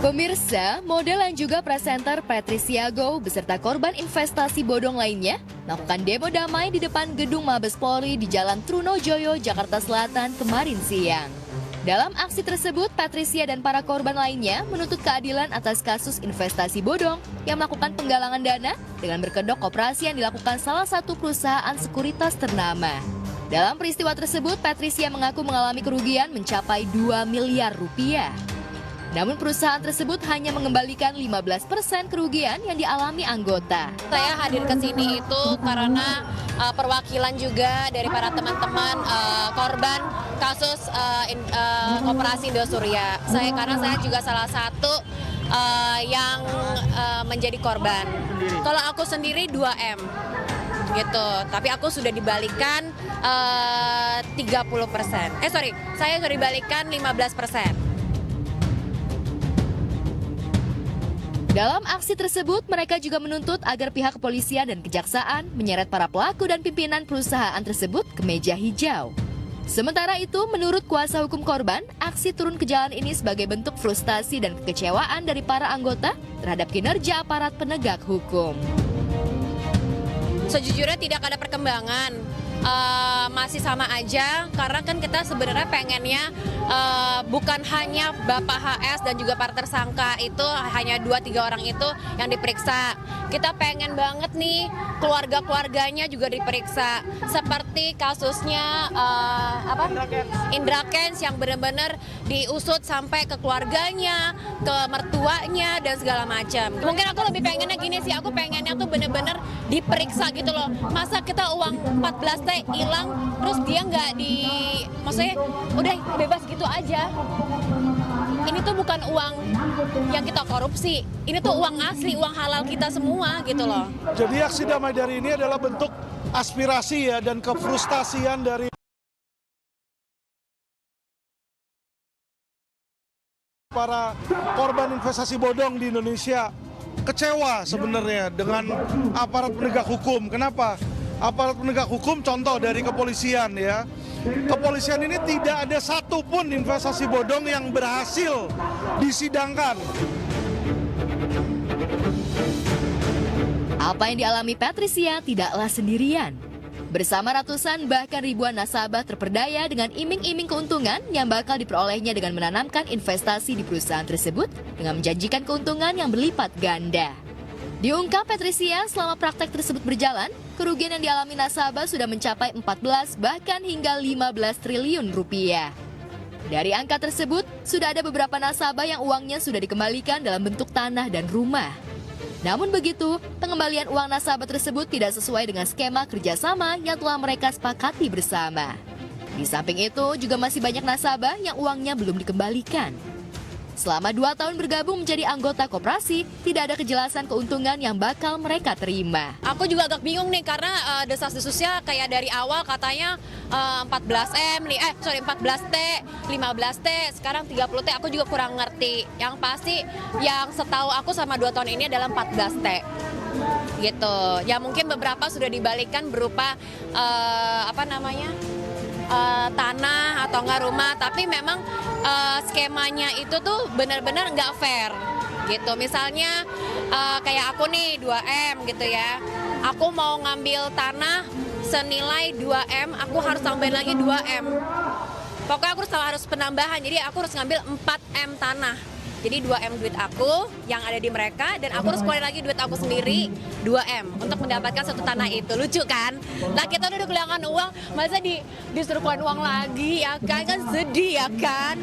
Pemirsa, model yang juga presenter Patricia Goh beserta korban investasi bodong lainnya melakukan demo damai di depan gedung Mabes Polri di Jalan Trunojoyo, Jakarta Selatan kemarin siang. Dalam aksi tersebut, Patricia dan para korban lainnya menuntut keadilan atas kasus investasi bodong yang melakukan penggalangan dana dengan berkedok koperasi yang dilakukan salah satu perusahaan sekuritas ternama. Dalam peristiwa tersebut, Patricia mengaku mengalami kerugian mencapai 2 miliar rupiah. Namun perusahaan tersebut hanya mengembalikan 15% kerugian yang dialami anggota. Saya hadir ke sini itu karena perwakilan juga dari para teman-teman korban kasus koperasi Indosuria. Karena saya juga salah satu yang menjadi korban. Kalau aku sendiri 2M gitu, tapi aku sudah dibalikan 30%. Saya sudah dibalikan 15%. Dalam aksi tersebut, mereka juga menuntut agar pihak kepolisian dan kejaksaan menyeret para pelaku dan pimpinan perusahaan tersebut ke meja hijau. Sementara itu, menurut kuasa hukum korban, aksi turun ke jalan ini sebagai bentuk frustasi dan kekecewaan dari para anggota terhadap kinerja aparat penegak hukum. Sejujurnya tidak ada perkembangan, masih sama aja karena kan kita sebenarnya pengennya bukan hanya Bapak HS dan juga para tersangka itu hanya 2-3 orang itu yang diperiksa. Kita pengen banget nih keluarga-keluarganya juga diperiksa seperti kasusnya Indra Kents yang benar-benar diusut sampai ke keluarganya, ke mertuanya dan segala macam. Mungkin aku lebih pengennya gini sih, aku pengennya tuh benar-benar diperiksa gitu loh. Masa kita uang 14T hilang terus dia nggak maksudnya udah bebas gitu aja. Ini tuh bukan uang yang kita korupsi, ini tuh uang asli, uang halal kita semua gitu loh. Jadi aksi damai dari ini adalah bentuk aspirasi ya dan kefrustasian dari para korban investasi bodong di Indonesia. Kecewa sebenarnya dengan aparat penegak hukum. Kenapa? Aparat penegak hukum contoh dari kepolisian ya. Kepolisian ini tidak ada satupun investasi bodong yang berhasil disidangkan. Apa yang dialami Patricia tidaklah sendirian. Bersama ratusan bahkan ribuan nasabah terperdaya dengan iming-iming keuntungan yang bakal diperolehnya dengan menanamkan investasi di perusahaan tersebut dengan menjanjikan keuntungan yang berlipat ganda. Diungkap Patricia, selama praktek tersebut berjalan, kerugian yang dialami nasabah sudah mencapai 14 bahkan hingga 15 triliun rupiah. Dari angka tersebut, sudah ada beberapa nasabah yang uangnya sudah dikembalikan dalam bentuk tanah dan rumah. Namun begitu, pengembalian uang nasabah tersebut tidak sesuai dengan skema kerjasama yang telah mereka sepakati bersama. Di samping itu, juga masih banyak nasabah yang uangnya belum dikembalikan. Selama 2 tahun bergabung menjadi anggota koperasi, tidak ada kejelasan keuntungan yang bakal mereka terima. Aku juga agak bingung nih karena desas-desusnya kayak dari awal katanya 14T, 15T, sekarang 30T, aku juga kurang ngerti. Yang pasti yang setahu aku sama 2 tahun ini adalah 14T. Gitu. Ya mungkin beberapa sudah dibalikan berupa tanah atau enggak rumah, tapi memang skemanya itu tuh benar-benar nggak fair gitu. Misalnya kayak aku nih 2M gitu ya, aku mau ngambil tanah senilai 2M, aku harus tambahin lagi 2M. Pokoknya aku harus penambahan, jadi aku harus ngambil 4M tanah. Jadi 2M duit aku yang ada di mereka dan aku harus keluarin lagi duit aku sendiri 2M untuk mendapatkan satu tanah itu. Lucu kan? Lah kita udah kehilangan uang, masa disuruh keluarin uang lagi ya kan? Kan sedih ya kan?